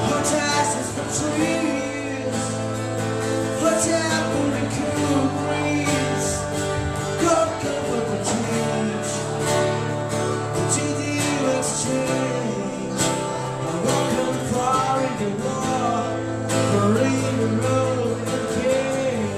Hot ashes from trees, hot apple and cool breeze. God covered the change, to the exchange. I welcome far in the war, for in the road and cage.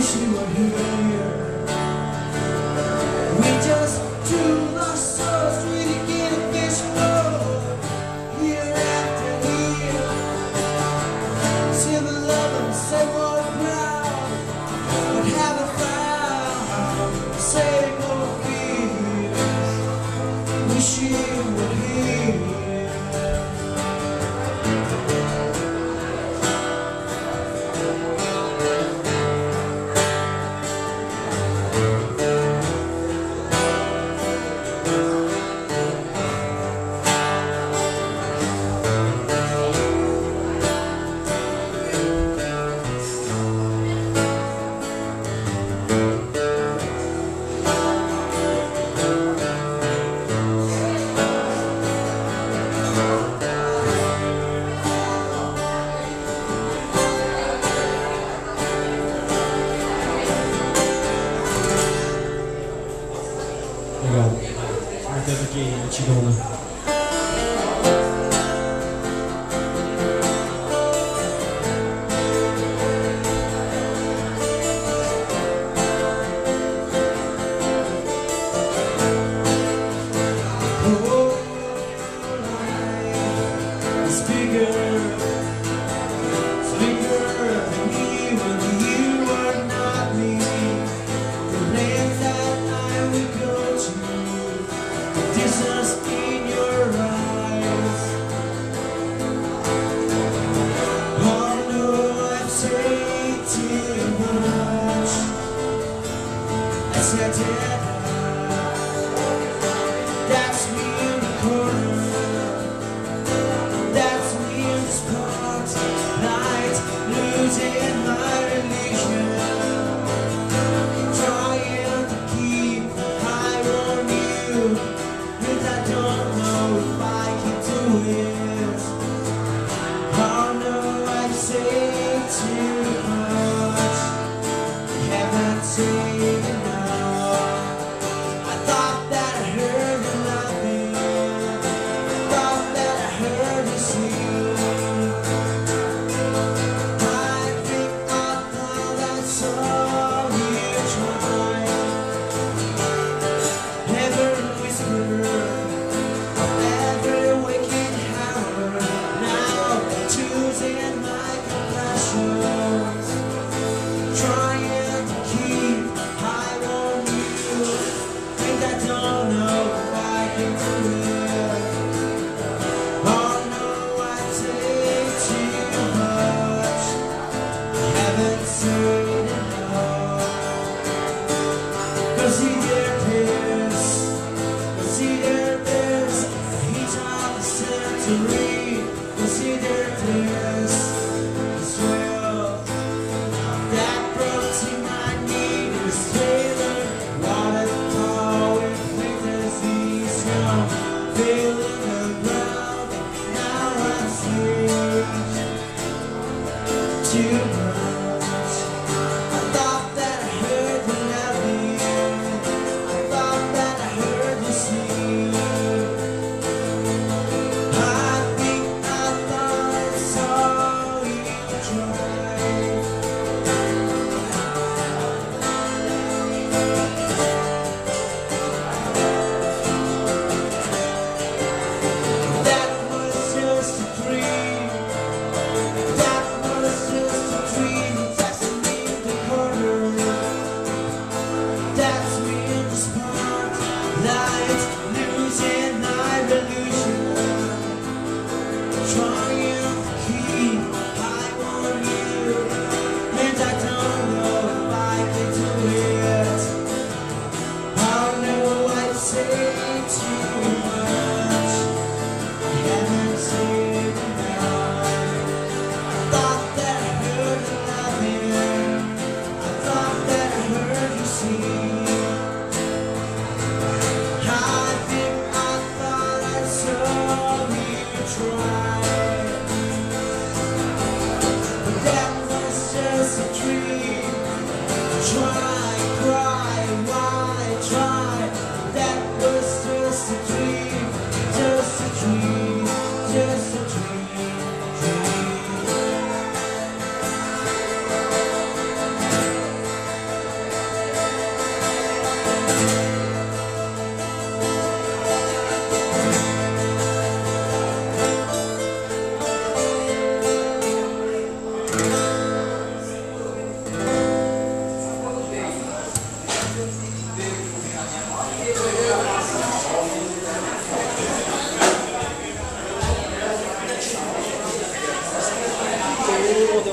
You were here. We just two lost souls treating in this road, year after year. Silver love and same old ground, but haven't found the same old fears. Wish you were here. Legal. Até aqui em Tirona. That's me in the corner, that's me in the spotlight, losing my religion, trying to keep high on you, but I don't know if I can do it. Oh no, I say too much, haven't said enough. dream. Try, cry, why try? That was just a dream, just a dream, just a dream, dream. Uno de